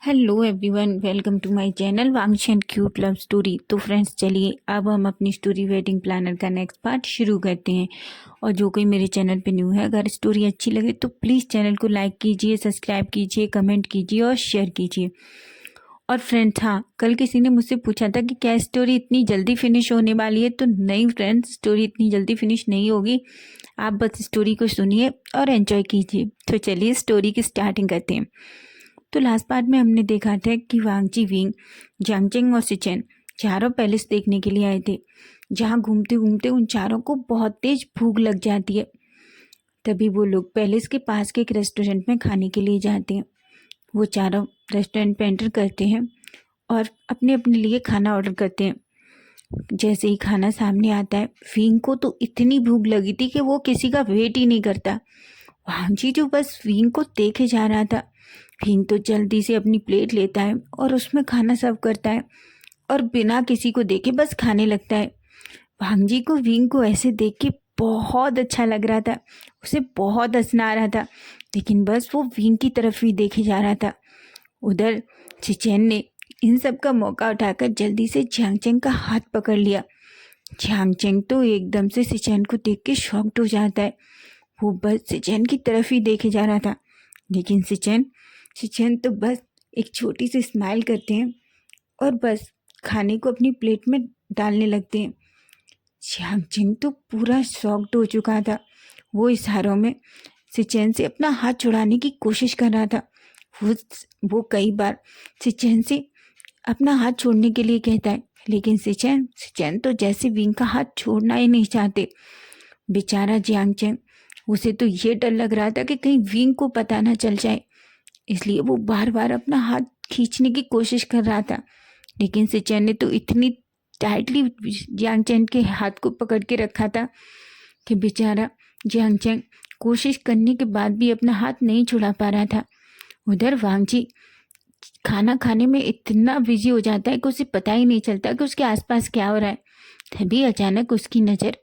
Hello everyone, welcome to my channel Vansh and cute love story. तो friends, चलिए अब हम अपनी स्टोरी वेडिंग प्लानर का नेक्स्ट पार्ट शुरू करते हैं। और जो कोई मेरे चैनल पे न्यू है, अगर स्टोरी अच्छी लगे तो प्लीज़ चैनल को लाइक कीजिए, सब्सक्राइब कीजिए, कमेंट कीजिए और शेयर कीजिए। और फ्रेंड्स, हाँ, कल किसी ने मुझसे पूछा था कि क्या स्टोरी इतनी जल्दी फिनिश होने वाली है। तो नहीं फ्रेंड्स, स्टोरी इतनी जल्दी फिनिश नहीं होगी। आप बस स्टोरी को सुनिए और एंजॉय कीजिए। तो चलिए स्टोरी की स्टार्टिंग करते हैं। तो लास्ट पार्ट में हमने देखा था कि वांगजी, विंग, जांगचेंग और सिचेन चारों पैलेस देखने के लिए आए थे, जहाँ घूमते घूमते उन चारों को बहुत तेज भूख लग जाती है। तभी वो लोग पैलेस के पास के एक रेस्टोरेंट में खाने के लिए जाते हैं। वो चारों रेस्टोरेंट पे एंटर करते हैं और अपने अपने लिए खाना ऑर्डर करते हैं। जैसे ही खाना सामने आता है, विंग को तो इतनी भूख लगी थी कि वो किसी का वेट ही नहीं करता। वांगजी जो बस विंग को देखे जा रहा था। विंग तो जल्दी से अपनी प्लेट लेता है और उसमें खाना सर्व करता है और बिना किसी को देखे बस खाने लगता है। वांगजी को विंग को ऐसे देख के बहुत अच्छा लग रहा था। उसे बहुत हंसना आ रहा था, लेकिन बस वो विंग की तरफ ही देखे जा रहा था। उधर चिचेन ने इन सब का मौका उठाकर जल्दी से झांगचेंग का हाथ पकड़ लिया। झांगचेंग तो एकदम से सिचेन को देख के शॉक्ड हो जाता है। वो बस सिचेन की तरफ ही देखे जा रहा था, लेकिन सिचेन तो बस एक छोटी सी स्माइल करते हैं और बस खाने को अपनी प्लेट में डालने लगते हैं। झांगचेंग तो पूरा शॉक्ड हो चुका था। वो इशारों में सिचेन से अपना हाथ छुड़ाने की कोशिश कर रहा था। वो वो कई बार सिचेन से अपना हाथ छोड़ने के लिए कहता है, लेकिन सिचेन तो जैसे विंग का हाथ छोड़ना ही नहीं चाहते। बेचारा झांगचेंग, उसे तो ये डर लग रहा था कि कहीं विंग को पता ना चल जाए, इसलिए वो बार बार अपना हाथ खींचने की कोशिश कर रहा था। लेकिन सिचेन ने तो इतनी टाइटली झांगचेंग के हाथ को पकड़ के रखा था कि बेचारा झांगचेंग कोशिश करने के बाद भी अपना हाथ नहीं छुड़ा पा रहा था। उधर वांगजी खाना खाने में इतना बिजी हो जाता है कि उसे पता ही नहीं चलता कि उसके आसपास क्या हो रहा है। तभी अचानक उसकी नज़र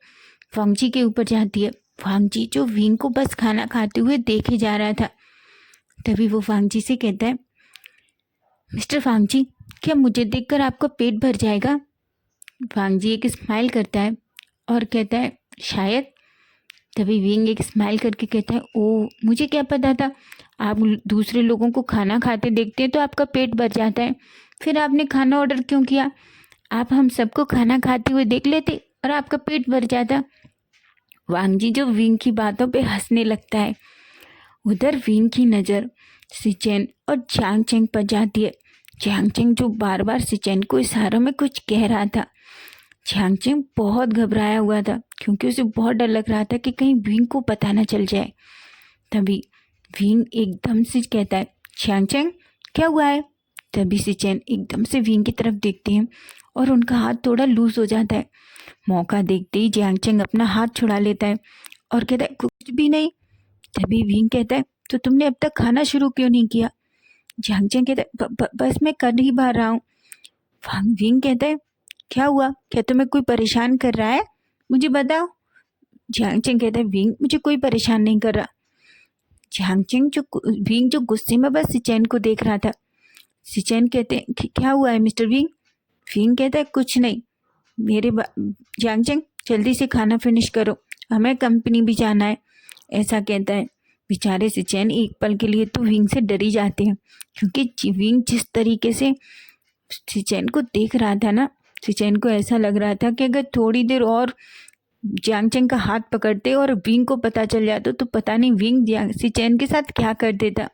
वांगजी के ऊपर जाती है। वांगजी जो विंग को बस खाना खाते हुए देखे जा रहा था। तभी वो वांगजी से कहता है, मिस्टर वांगजी, क्या मुझे देखकर आपका पेट भर जाएगा? वांगजी एक स्माइल करता है और कहता है, शायद। तभी विंग एक स्माइल करके कहता है, ओह, मुझे क्या पता था। आप दूसरे लोगों को खाना खाते देखते हैं तो आपका पेट भर जाता है, फिर आपने खाना ऑर्डर क्यों किया? आप हम सबको खाना खाते हुए देख लेते और आपका पेट भर जाता। वांगजी जो विंग की बातों पे हंसने लगता है। उधर विंग की नज़र सिचेन और झांगचेंग पर जाती है। झांगचेंग जो बार बार सिचेन को इशारों में कुछ कह रहा था। झांगचेंग बहुत घबराया हुआ था, क्योंकि उसे बहुत डर लग रहा था कि कहीं विंग को पता न चल जाए। तभी विंग एकदम से कहता है, झांगचेंग, क्या हुआ है? तभी सिचेन एकदम से विंग की तरफ देखते हैं और उनका हाथ थोड़ा लूज हो जाता है। मौका देखते ही झांगचेंग अपना हाथ छुड़ा लेता है और कहता है, कुछ भी नहीं। तभी विंग कहता है, तो तुमने अब तक खाना शुरू क्यों नहीं किया? झांगचेंग कहता है, बस मैं कर ही पा रहा हूँ। विंग कहता है, क्या हुआ? क्या तुम्हें कोई परेशान कर रहा है? मुझे बताओ। झांगचेंग कहता है, विंग मुझे कोई परेशान नहीं कर रहा। विंग जो गुस्से में बस सिचेन को देख रहा था। सिचेन कहते हैं, क्या हुआ है मिस्टर विंग? विंग कहता है, कुछ नहीं। झांगचेंग, जल्दी से खाना फिनिश करो, हमें कंपनी भी जाना है, ऐसा कहता है। बेचारे सिचेन एक पल के लिए तो विंग से डर ही जाते हैं, क्योंकि विंग जिस तरीके से सिचेन को देख रहा था ना, सिचेन को ऐसा लग रहा था कि अगर थोड़ी देर और झांगचेंग का हाथ पकड़ते और विंग को पता चल जाता तो पता नहीं विंग सिचेन के साथ क्या कर देता।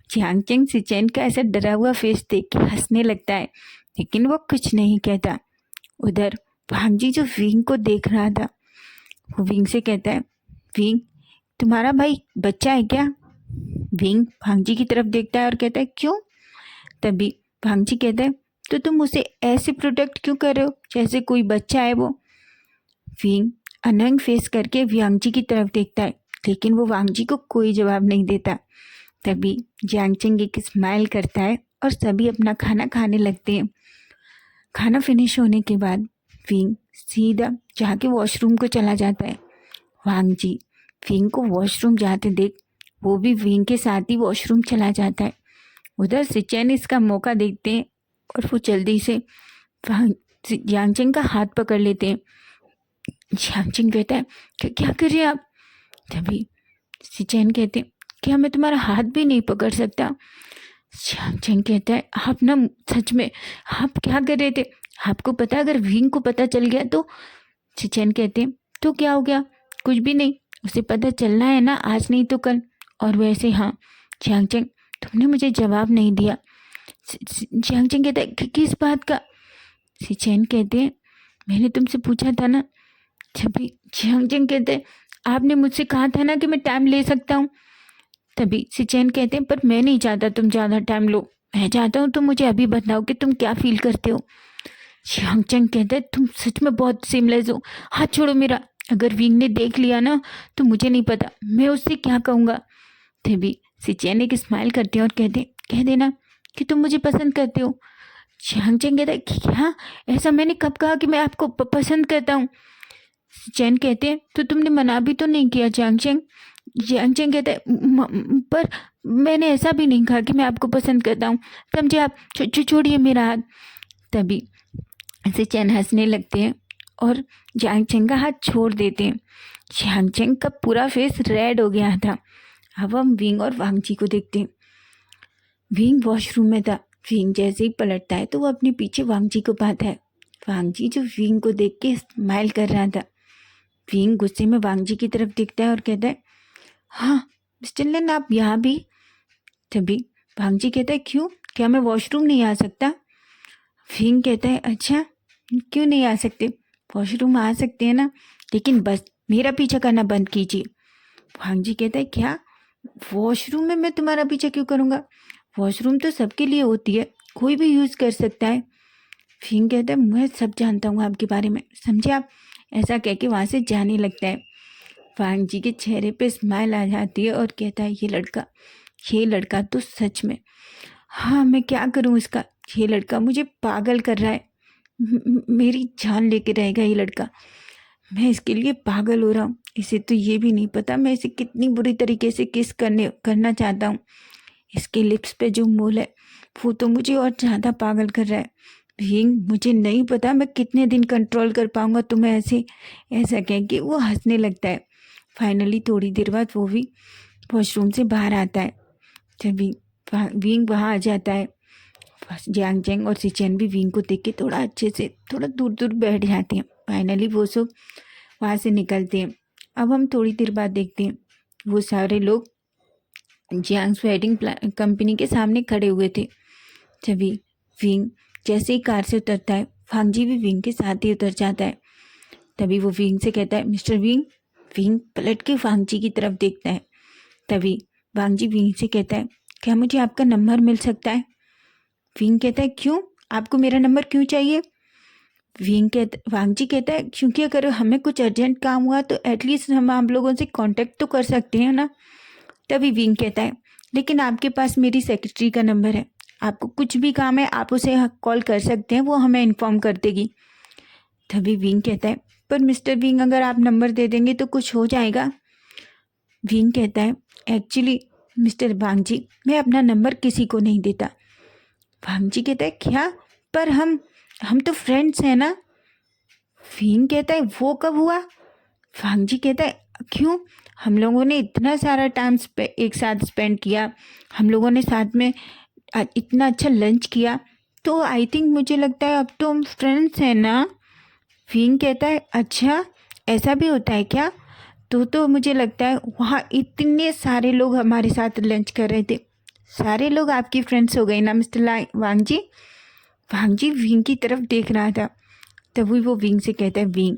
झांगचेंग सिचेन का ऐसा डरा हुआ फेस देख के हंसने लगता है, लेकिन वो कुछ नहीं कहता। उधर वांगजी जो विंग को देख रहा था, वो विंग से कहता है, विंग, तुम्हारा भाई बच्चा है क्या? विंग वांगजी की तरफ देखता है और कहता है, क्यों? तभी वांगजी कहता है, तो तुम उसे ऐसे प्रोटेक्ट क्यों कर रहे हो जैसे कोई बच्चा है वो? विंग अनंग फेस करके वांगजी की तरफ देखता है, लेकिन वो वांगजी को कोई जवाब नहीं देता। तभी झांगचेंग एक स्माइल करता है और सभी अपना खाना खाने लगते हैं। खाना फिनिश होने के बाद विंग सीधा जाके वॉशरूम को चला जाता है। वांगजी विंग को वॉशरूम जाते देख वो भी विंग के साथ ही वॉशरूम चला जाता है। उधर से चैन इसका मौका देखते हैं और वो जल्दी से यांगचेंग का हाथ पकड़ लेते हैं। यांगचेंग कहता है क्या कर रहे हैं आप? तभी सिचैन कहते हैं क्या मैं तुम्हारा हाथ भी नहीं पकड़ सकता? यांगचेंग कहता है आप ना सच में आप क्या कर रहे थे? आपको पता अगर विंग को पता चल गया तो? सिचैन कहते हैं तो क्या हो गया? कुछ भी नहीं, उसे पता चलना है ना, आज नहीं तो कल। और वैसे हाँ यांगचेंग तुमने मुझे जवाब नहीं दिया। यांगचेंग कहता है किस बात का? सिचैन कहते हैं मैंने तुमसे पूछा था ना। तभी यांगचेंग कहते हैं आपने मुझसे कहा था ना कि मैं टाइम ले सकता हूँ। तभी सिचैन कहते हैं पर मैं नहीं चाहता तुम ज़्यादा टाइम लो, मैं चाहता हूँ तुम मुझे अभी बताओ कि तुम क्या फील करते हो। यांगचेंग कहते हैं तुम सच में बहुत सेमलेस हो, हाथ छोड़ो मेरा। अगर विंग ने देख लिया ना तो मुझे नहीं पता मैं उससे क्या कहूँगा। तभी सिचैन एक स्माइल करते हैं और कहते कह देना कि तुम मुझे पसंद करते हो। यांगचेंग कहता है क्या? ऐसा मैंने कब कहा कि मैं आपको पसंद करता हूँ? सिचैन कहते हैं तो तुमने मना भी तो नहीं किया यांगचेंग। यांगचेंग कहता है पर मैंने ऐसा भी नहीं कहा कि मैं आपको पसंद करता हूँ, समझे आप? छोड़िए मेरा हाथ। तभी सिचैन हंसने लगते हैं और यांगचेंग का हाथ छोड़ देते हैं। यांगचेंग का पूरा फेस रेड हो गया था। अब हम विंग और वांगजी को देखते हैं। विंग वॉशरूम में था। विंग जैसे ही पलटता है तो वो अपने पीछे वांगजी को पाता है। वांगजी जो विंग को देख के स्माइल कर रहा था। विंग गुस्से में वांगजी की तरफ देखता है और कहता है हाँ मिस्टर लिन आप यहाँ भी? तभी वांगजी कहता है क्यों, क्या मैं वॉशरूम नहीं आ सकता? विंग कहता है अच्छा क्यों नहीं आ सकते, वॉशरूम आ सकते हैं ना, लेकिन बस मेरा पीछा करना बंद कीजिए। वांगजी कहता है क्या, वॉशरूम में मैं तुम्हारा पीछा क्यों करूँगा? वॉशरूम तो सबके लिए होती है, कोई भी यूज़ कर सकता है। विंग कहता है मैं सब जानता हूँ आपके बारे में, समझे आप? ऐसा कह के वहाँ से जाने लगता है। वांगजी के चेहरे पे स्माइल आ जाती है और कहता है ये लड़का तो सच में, हाँ मैं क्या करूँ इसका, ये लड़का मुझे पागल कर रहा है, मेरी जान लेके रहेगा ये लड़का, मैं इसके लिए पागल हो रहा हूँ। इसे तो ये भी नहीं पता मैं इसे कितनी बुरी तरीके से किस करना चाहता हूँ। इसके लिप्स पे जो मोल है वो तो मुझे और ज़्यादा पागल कर रहा है। विंग मुझे नहीं पता मैं कितने दिन कंट्रोल कर पाऊँगा तुम्हें ऐसा कह के वो हंसने लगता है। फाइनली थोड़ी देर बाद वो भी वॉशरूम से बाहर आता है। तभी विंग वहाँ आ जाता है। यांगचेंग और सिचैन भी विंग को देख के थोड़ा दूर दूर बैठ जाते हैं। फाइनली वो सब वहाँ से निकलते हैं। अब हम थोड़ी देर बाद देखते हैं वो सारे लोग जियांग्स वेडिंग कंपनी के सामने खड़े हुए थे। तभी विंग जैसे ही कार से उतरता है वांगजी भी विंग के साथ ही उतर जाता है। तभी वो विंग से कहता है मिस्टर विंग। विंग पलट के वांगजी की तरफ देखता है। तभी वांगजी विंग से कहता है क्या मुझे आपका नंबर मिल सकता है? विंग कहता है क्यों, आपको मेरा नंबर क्यों चाहिए? वांगजी कहता है क्योंकि अगर हमें कुछ अर्जेंट काम हुआ तो एटलीस्ट हम आप लोगों से कांटेक्ट तो कर सकते हैं ना। तभी विंग कहता है लेकिन आपके पास मेरी सेक्रेटरी का नंबर है, आपको कुछ भी काम है आप उसे कॉल कर सकते हैं, वो हमें इन्फॉर्म कर देगी। तभी विंग कहता है पर मिस्टर विंग अगर आप नंबर दे देंगे तो कुछ हो जाएगा। विंग कहता है एक्चुअली मिस्टर वांगजी मैं अपना नंबर किसी को नहीं देता। वांगजी कहता है क्या, पर हम तो फ्रेंड्स हैं ना। विंग कहता है वो कब हुआ? वांगजी कहता है क्यों, हम लोगों ने इतना सारा टाइम एक साथ स्पेंड किया, हम लोगों ने साथ में इतना अच्छा लंच किया, तो आई थिंक मुझे लगता है अब तो हम फ्रेंड्स हैं ना। विंग कहता है अच्छा ऐसा भी होता है क्या? तो मुझे लगता है वहाँ इतने सारे लोग हमारे साथ लंच कर रहे थे, सारे लोग आपकी फ्रेंड्स हो गए ना मिस्टर वांगजी। वांगजी विंग की तरफ देख रहा था। तभी वो विंग से कहता है विंग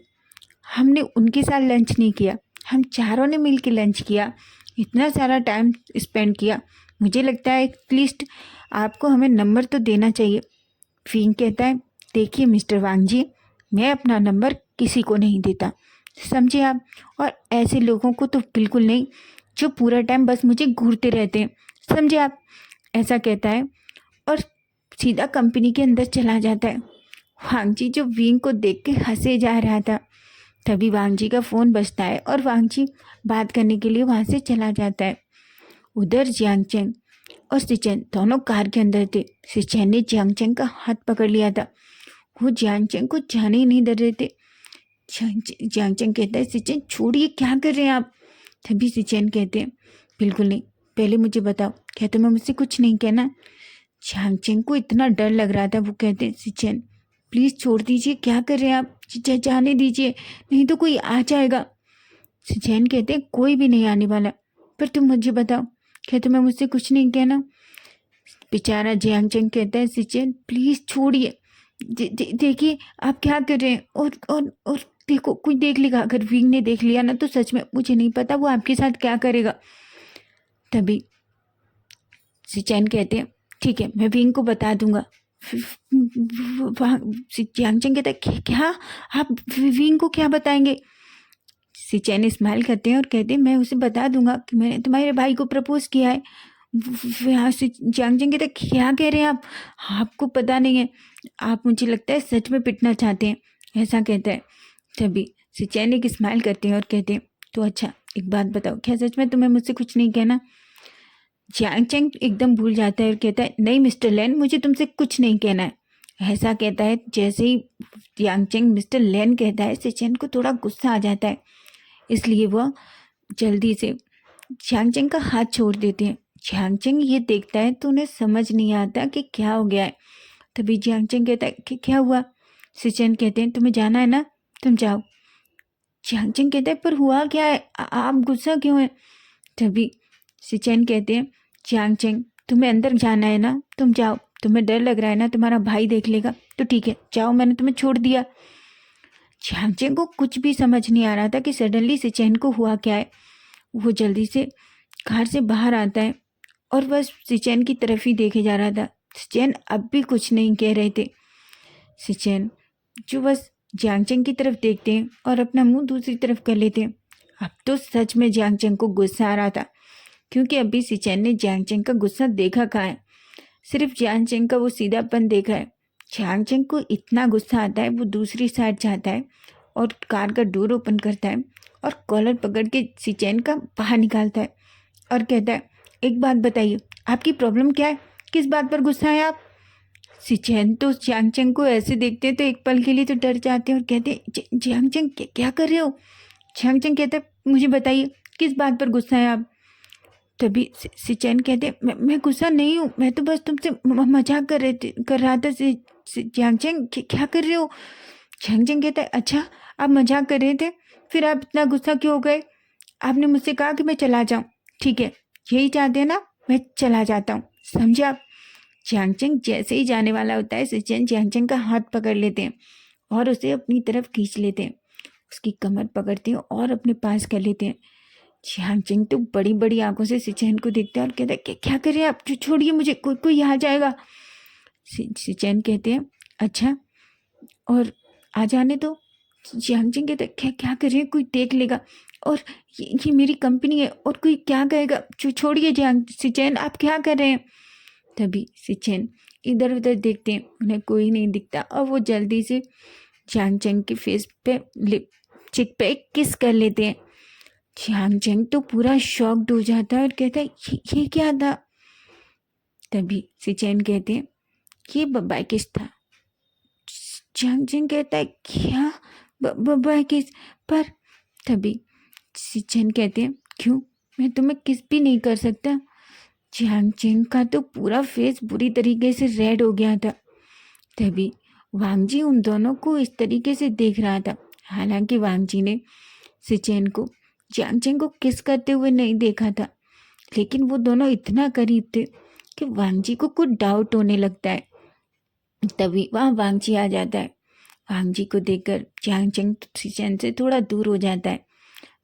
हमने उनके साथ लंच नहीं किया, हम चारों ने मिल के लंच किया, इतना सारा टाइम स्पेंड किया, मुझे लगता है एटलीस्ट आपको हमें नंबर तो देना चाहिए। विंग कहता है देखिए मिस्टर वांगजी मैं अपना नंबर किसी को नहीं देता, समझे आप? और ऐसे लोगों को तो बिल्कुल नहीं जो पूरा टाइम बस मुझे घूरते रहते हैं, समझे आप? ऐसा कहता है और सीधा कंपनी के अंदर चला जाता है। वांगजी जो विंग को देख के हंसे जा रहा था। तभी वांगजी का फ़ोन बजता है और वांगजी बात करने के लिए वहाँ से चला जाता है। उधर यांगचेंग और सिचेन दोनों कार के अंदर थे। सिचेन ने जियांग चेंग का हाथ पकड़ लिया था। वो जियांग चेंग को जाने ही नहीं दे रहे थे। जियांग चेंग कहता है, सिचेन छोड़िए, क्या कर रहे हैं आप? तभी सिचेन कहते हैं, बिल्कुल नहीं, पहले मुझे बताओ, क्या तुम्हें मुझसे कुछ नहीं कहना? जियांग चेंग को इतना डर लग रहा था। वो कहते हैं, सिचेन प्लीज़ छोड़ दीजिए, क्या कर रहे हैं आप? जाने दीजिए, नहीं तो कोई आ जाएगा। सिचेन कहते हैं, कोई भी नहीं आने वाला, पर तुम मुझे बताओ, क्या तुम्हें मुझसे कुछ नहीं कहना? बेचारा जियांग चेंग कहता है, सिचेन प्लीज़ छोड़िए, देखिए आप क्या कर रहे हैं, और देखो, कोई देख लेगा, अगर विंग ने देख लिया ना तो सच में मुझे नहीं पता वो आपके साथ क्या करेगा। तभी सिचेन कहते हैं, ठीक है, मैं विंग को बता दूंगा। जियांग चेंग कहता है, क्या आप विंग को क्या बताएंगे? सिचेन स्माइल करते हैं और कहते हैं, मैं उसे बता दूंगा कि मैंने तुम्हारे भाई को प्रपोज किया है। यहाँ से जियांग चेंग कहते हैं, क्या कह रहे हैं आप? आपको पता नहीं है, आप मुझे लगता है सच में पिटना चाहते हैं, ऐसा कहता है। तभी सिचेन एक स्माइल करते हैं और कहते हैं, तो अच्छा एक बात बताओ, क्या सच में तुम्हें मुझसे कुछ नहीं कहना? जियांग चेंग एकदम भूल जाता है और कहता है, नहीं मिस्टर लैन, मुझे तुमसे कुछ नहीं कहना है। ऐसा कहता है। जैसे ही जियांग चेंग मिस्टर लैन कहता है, सिचेन को थोड़ा गुस्सा आ जाता है, इसलिए वह जल्दी से जियांग चेंग का हाथ छोड़ देते हैं। जियांग चेंग ये देखता है तो उन्हें समझ नहीं आता कि क्या हो गया है। तभी जियांग चेंग कहता है कि क्या हुआ? सिचेन कहते हैं, तुम्हें जाना है ना, तुम जाओ। जियांग चेंग कहता है, पर हुआ क्या है, आप गुस्सा क्यों हैं? तभी सिचेन कहते हैं, जियांग चेंग तुम्हें अंदर जाना है ना, तुम जाओ, तुम्हें डर लग रहा है ना तुम्हारा भाई देख लेगा, तो ठीक है जाओ, मैंने तुम्हें छोड़ दिया। जियांग चेंग को कुछ भी समझ नहीं आ रहा था कि सडनली सिचेन को हुआ क्या है। वो जल्दी से कार से बाहर आता है और बस सिचेन की तरफ ही देखे जा रहा था। सिचेन अब भी कुछ नहीं कह रहे थे। सिचेन जो बस जियांग चेंग की तरफ देखते हैं और अपना मुंह दूसरी तरफ कर लेते हैं। अब तो सच में जियांग चेंग को गुस्सा आ रहा था, क्योंकि अभी सिचेन ने जियांग चेंग का गुस्सा देखा कहाँ है, सिर्फ जियांग चेंग का वो सीधापन देखा है। जियांग चेंग को इतना गुस्सा आता है, वो दूसरी साइड जाता है और कार का डोर ओपन करता है और कॉलर पकड़ के सिचेन का बाहर निकालता है और कहता है, एक बात बताइए, आपकी प्रॉब्लम क्या है, किस बात पर गुस्सा है आप? सिचेन तो जियांग चेंग को ऐसे देखते हैं तो एक पल के लिए तो डर जाते हैं और कहते हैं, जियांग चेंग क्या कर रहे हो? जियांग चेंग कहते हैं, मुझे बताइए किस बात पर गुस्सा है आप? तभी सिचेन कहते हैं, मैं गुस्सा नहीं हूँ, मैं तो बस तुमसे मजाक कर रहा था। जियांग चेंग क्या कर रहे हो? जियांग चेंग कहता है, अच्छा आप मजाक कर रहे थे, फिर आप इतना गुस्सा क्यों हो गए? आपने मुझसे कहा कि मैं चला जाऊँ, ठीक है, यही चाहते हैं ना, मैं चला जाता हूँ, समझे आप? जियांग चेंग जैसे ही जाने वाला होता है, सिचेन जियांग चेंग का हाथ पकड़ लेते हैं और उसे अपनी तरफ खींच लेते हैं, उसकी कमर पकड़ते हैं और अपने पास कर लेते हैं। जियांग चेंग तो बड़ी बड़ी आंखों से सिचेन को देखता है और कहता है, क्या कर रहे हैं आप? छोड़िए मुझे, कोई आ जाएगा। सिचेन कहते हैं, अच्छा, और आ जाने दो। जियांग चेंग कहते हैं, क्या कर रहे हैं, कोई देख लेगा, और ये मेरी कंपनी है, और कोई क्या कहेगा, छोड़िए सिचेन, आप क्या कर रहे हैं? तभी सिचेन इधर उधर देखते हैं, उन्हें कोई नहीं दिखता और वो जल्दी से जियांग चेंग के फेस पे चिक पे एक किस कर लेते हैं। जियांग चेंग तो पूरा शॉक्ड हो जाता है और कहता है, ये क्या था? तभी सिचेन कहते हैं, ये बब्बाई किस था। जियांग चेंग कहता है, क्या बब्बाई किस? पर तभी सिचेन कहते हैं, क्यों, मैं तुम्हें किस भी नहीं कर सकता? जियांग चेंग का तो पूरा फेस बुरी तरीके से रेड हो गया था। तभी वांग जी उन दोनों को इस तरीके से देख रहा था। हालांकि वांग जी ने सिचेन को जियांग चेंग को किस करते हुए नहीं देखा था, लेकिन वो दोनों इतना करीब थे कि वांग जी को कुछ डाउट होने लगता है। तभी वहाँ वांग जी आ जाता है। वांग जी को देखकर जियांग चेंग सिचेन से थोड़ा दूर हो जाता है।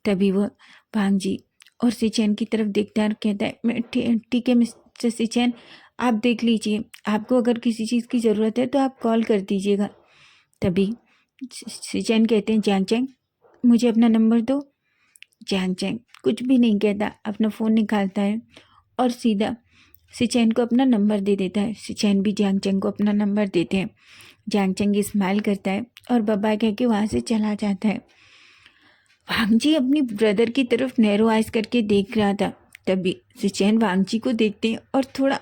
तभी वह वांग जी और सिचेन की तरफ देखता है और कहता है, मैं ठीक है मिस्टर सिचेन, आप देख लीजिए, आपको अगर किसी चीज़ की ज़रूरत है तो आप कॉल कर दीजिएगा। तभी सिचेन कहते हैं, जियांग चेंग मुझे अपना नंबर दो। जियांग चेंग कुछ भी नहीं कहता, अपना फ़ोन निकालता है और सीधा सिचेन को अपना नंबर दे देता है। सिचेन भी जियांग चेंग को अपना नंबर देते हैं। जियांग चेंग स्माइल करता है और बाय कह के वहाँ से चला जाता है। वांग जी अपनी ब्रदर की तरफ नैरो आइज करके देख रहा था तभी सिचेन वांगची को देखते हैं और थोड़ा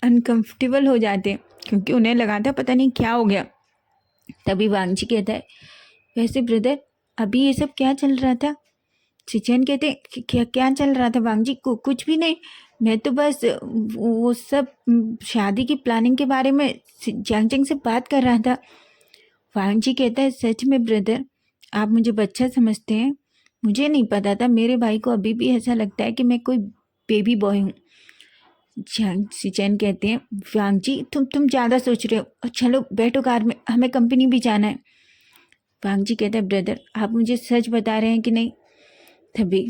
अनकंफर्टेबल हो जाते हैं, क्योंकि उन्हें लगा था पता नहीं क्या हो गया। तभी वांगची कहता है, वैसे ब्रदर अभी ये सब क्या चल रहा था? सिचेन कहते हैं, क्या क्या चल रहा था वांगजी? कुछ भी नहीं, मैं तो बस वो सब शादी की प्लानिंग के बारे में जांगचंग से बात कर रहा था। वांगजी कहता है, सच में ब्रदर आप मुझे बच्चा समझते हैं? मुझे नहीं पता था, मेरे भाई को अभी भी ऐसा लगता है कि मैं कोई बेबी बॉय हूँ। सिचेन कहते हैं, वांगजी तुम ज़्यादा सोच रहे हो, चलो बैठो कार में, हमें कंपनी भी जाना है। वांगजी कहता है, ब्रदर आप मुझे सच बता रहे हैं कि नहीं? तभी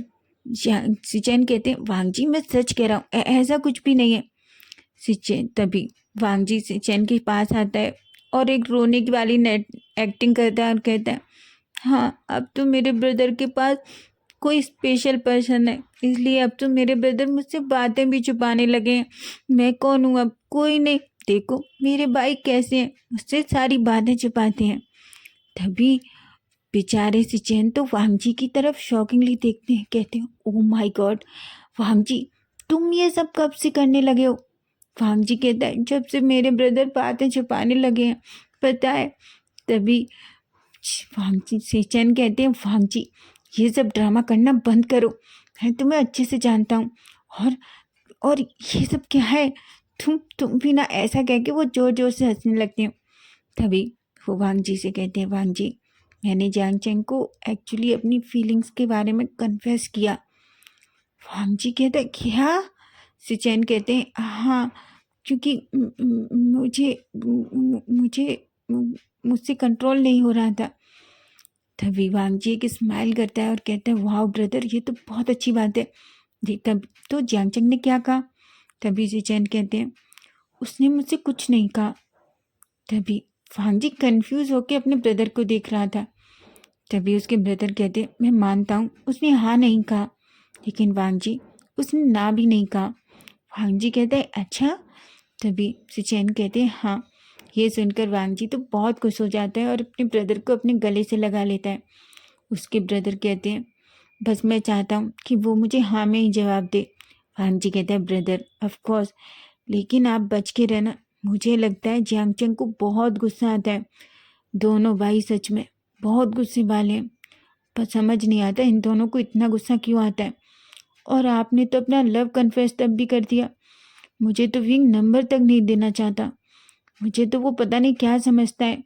सिचेन कहते हैं, वांगजी मैं सच कह रहा हूँ, ऐसा कुछ भी नहीं है। सिचेन तभी वांगजी सिचेन के पास आता है और एक रोने की वाली नेट एक्टिंग करता है और कहता है, हाँ अब तो मेरे ब्रदर के पास कोई स्पेशल पर्सन है, इसलिए अब तो मेरे ब्रदर मुझसे बातें भी छुपाने लगे हैं। मैं कौन हूँ अब? कोई नहीं, देखो मेरे भाई कैसे हैं, मुझसे सारी बातें छुपाते हैं। तभी बेचारे सिचेन तो वांगजी की तरफ शॉकिंगली देखते हैं, कहते हैं, ओ माय गॉड वांगजी तुम ये सब कब से करने लगे हो? वांगजी कहता है, जब से मेरे ब्रदर बातें छुपाने लगे हैं, पता है। तभी वांगजी सिचेन कहते हैं, वांगजी ये सब ड्रामा करना बंद करो, मैं तुम्हें अच्छे से जानता हूँ। और ये सब क्या है? तुम भी ना, ऐसा कह के वो जोर जोर से हंसने लगते हैं। तभी वो वांगजी से कहते हैं, वांगजी मैंने जांगचेंग को एक्चुअली अपनी फीलिंग्स के बारे में कन्फेस किया। वांगजी कहते हैं, क्या? सिचेन कहते हैं, हाँ क्योंकि मुझे मुझसे कंट्रोल नहीं हो रहा था। तभी वांगजी एक स्माइल करता है और कहता है, वाह ब्रदर ये तो बहुत अच्छी बात है। तब तो जांगचेंग ने क्या कहा? तभी सिचेन कहते हैं, उसने मुझसे कुछ नहीं कहा। तभी वांगजी कंफ्यूज होकर अपने ब्रदर को देख रहा था। तभी उसके ब्रदर कहते, मैं मानता हूँ उसने हाँ नहीं कहा, लेकिन वांगजी उसने ना भी नहीं कहा। वांगजी कहते हैं, अच्छा? तभी सिचेन कहते हैं, हाँ। ये सुनकर वांगजी तो बहुत खुश हो जाता है और अपने ब्रदर को अपने गले से लगा लेता है। उसके ब्रदर कहते हैं, बस मैं चाहता हूँ कि वो मुझे हाँ में ही जवाब दे। वांगजी कहता है, ब्रदर ऑफ कोर्स, लेकिन आप बच के रहना। मुझे लगता है जांगचेंग को बहुत गुस्सा आता है। दोनों भाई सच में बहुत गुस्से वाले हैं, पर समझ नहीं आता इन दोनों को इतना गुस्सा क्यों आता है। और आपने तो अपना लव कन्फेस तब भी कर दिया, मुझे तो विंग नंबर तक नहीं देना चाहता। मुझे तो वो पता नहीं क्या समझता है।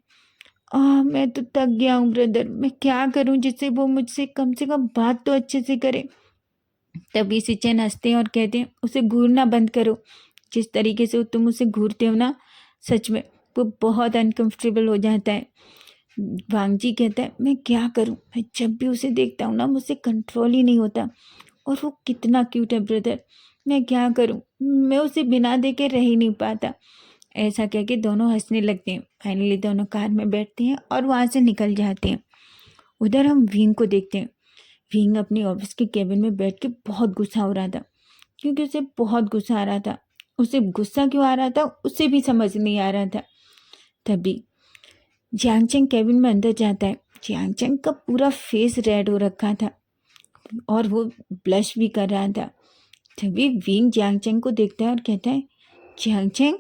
मैं तो थक गया हूँ ब्रदर, मैं क्या करूँ जिससे वो मुझसे कम से कम बात तो अच्छे से करे। तभी सिचेन हंसते हैं और कहते हैं, उसे घूरना बंद करो। जिस तरीके से तुम उसे घूरते हो ना, सच में वो बहुत अनकंफर्टेबल हो जाता है। वांगजी कहता है, मैं क्या करूं, मैं जब भी उसे देखता हूँ ना मुझसे कंट्रोल ही नहीं होता। और वो कितना क्यूट है ब्रदर, मैं क्या करूं, मैं उसे बिना देखे रह ही नहीं पाता। ऐसा कह के दोनों हंसने लगते हैं। फाइनली दोनों कार में बैठते हैं और वहाँ से निकल जाते हैं। उधर हम विंग को देखते हैं। विंग अपने ऑफिस के केबिन में बैठ के बहुत गुस्सा हो रहा था, क्योंकि उसे बहुत गुस्सा आ रहा था। उसे गुस्सा क्यों आ रहा था उसे भी समझ नहीं आ रहा था। तभी जियांगचेंग केबिन में अंदर जाता है। जियांगचेंग का पूरा फेस रेड हो रखा था और वो ब्लश भी कर रहा था। तभी विंग जियांगचेंग को देखता है और कहता है, जियांगचेंग।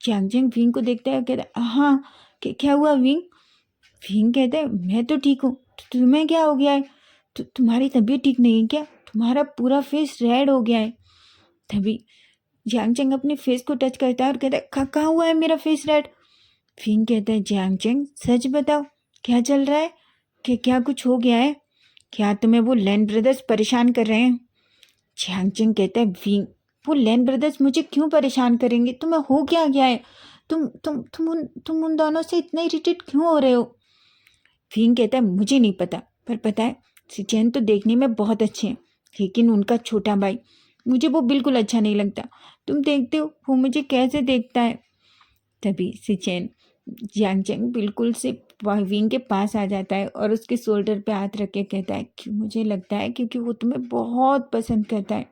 जियांगचेंग विंग को देखता है और कहता है, हाँ क्या हुआ विंग? विंग कहता है, मैं तो ठीक हूँ, तुम्हें क्या हो गया है? तुम्हारी तबीयत ठीक नहीं है क्या? तुम्हारा पूरा फेस रेड हो गया है। तभी जियांगचेंग अपने फेस को टच करता है और कहता है, कहाँ हुआ है मेरा फेस रेड? फिंग कहता है, जियांगचेंग सच बताओ क्या चल रहा है? क्या कुछ हो गया है? क्या तुम्हें वो लैन ब्रदर्स परेशान कर रहे हैं? जियांगचेंग कहता है, विंग वो लैन ब्रदर्स मुझे क्यों परेशान करेंगे? तुम्हें हो क्या गया है? तुम उन दोनों से इतना इरिटेट क्यों हो रहे हो? फिंग कहता है, मुझे नहीं पता, पर पता है सिचेन तो देखने में बहुत अच्छे हैं, लेकिन उनका छोटा भाई मुझे वो बिल्कुल अच्छा नहीं लगता। तुम देखते हो वो मुझे कैसे देखता है। तभी सिचेन जियांगचेंग बिल्कुल से विंग के पास आ जाता है और उसके शोल्डर पे हाथ रख के कहता है कि मुझे लगता है क्योंकि वो तुम्हें बहुत पसंद करता है।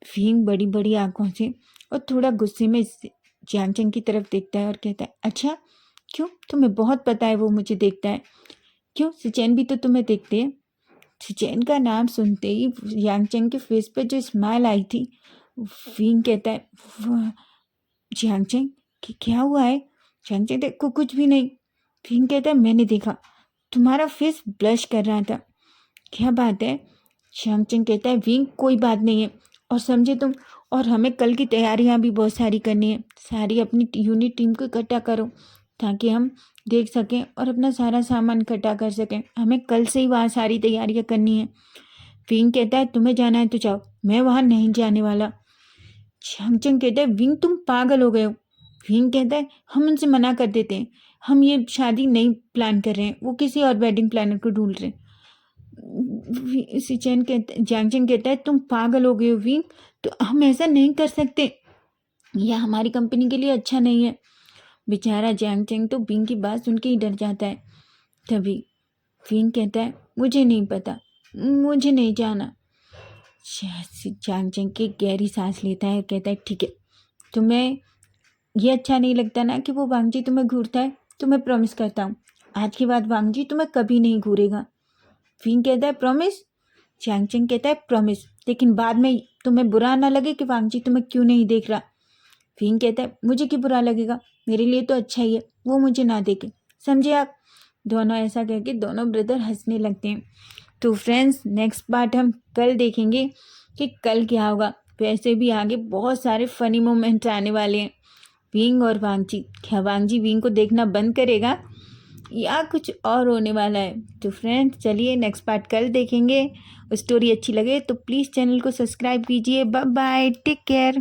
विंग बड़ी बड़ी आंखों से और थोड़ा गुस्से में जियांगचेंग की तरफ देखता है और कहता है, अच्छा क्यों, तुम्हें बहुत पता है वो मुझे देखता है? क्यों, सिचेन भी तो तुम्हें देखते हैं। सुचैन का नाम सुनते ही यांगचेंग के फेस पे जो स्माइल आई थी, विंग कहता है यांगचेंग कि क्या हुआ है? यांगचेंग देखो कुछ भी नहीं। विंग कहता है मैंने देखा तुम्हारा फेस ब्लश कर रहा था। क्या बात है? यांगचेंग कहता है विंग कोई बात नहीं है, और समझे तुम, और हमें कल की तैयारियां भी बहुत सारी करनी है। सारी अपनी यूनिट टीम को इकट्ठा करो ताकि हम देख सकें और अपना सारा सामान इकट्ठा कर सकें। हमें कल से ही वहाँ सारी तैयारियां करनी है। विंग कहता है तुम्हें जाना है तो जाओ, मैं वहाँ नहीं जाने वाला। यांगचेंग कहता है विंग तुम पागल हो गए हो। विंग कहता है हम उनसे मना कर देते हैं, हम ये शादी नहीं प्लान कर रहे हैं, वो किसी और वेडिंग प्लानर को ढूंढ रहे हैं। सिचेन कहता यांगचेंग कहता है तुम पागल हो गए हो विंग, तो हम ऐसा नहीं कर सकते, यह हमारी कंपनी के लिए अच्छा नहीं है। बेचारा यांगचेंग तो विंग की बात सुन के ही डर जाता है। तभी विंग कहता है मुझे नहीं पता, मुझे नहीं जाना। यांगचेंग की गहरी सांस लेता है, कहता है ठीक है, तुम्हें ये अच्छा नहीं लगता ना कि वो वांगजी तुम्हें घूरता है, तो मैं प्रॉमिस करता हूँ आज के बाद वांगजी तुम्हें कभी नहीं घूरेगा। विंग कहता है प्रॉमिस? यांगचेंग कहता है प्रॉमिस, लेकिन बाद में तुम्हें बुरा ना लगे कि वांगजी तुम्हें क्यों नहीं देख रहा। विंग कहता है मुझे क्यों बुरा लगेगा, मेरे लिए तो अच्छा ही है वो मुझे ना देखे, समझे आप? दोनों ऐसा कह के दोनों ब्रदर हंसने लगते हैं। तो फ्रेंड्स नेक्स्ट पार्ट हम कल देखेंगे कि कल क्या होगा। वैसे भी आगे बहुत सारे फनी मोमेंट्स आने वाले हैं। विंग और वांगजी, क्या वांगजी विंग को देखना बंद करेगा या कुछ और होने वाला है? तो फ्रेंड्स चलिए नेक्स्ट पार्ट कल देखेंगे। स्टोरी अच्छी लगे तो प्लीज़ चैनल को सब्सक्राइब कीजिए। Bye bye, take care.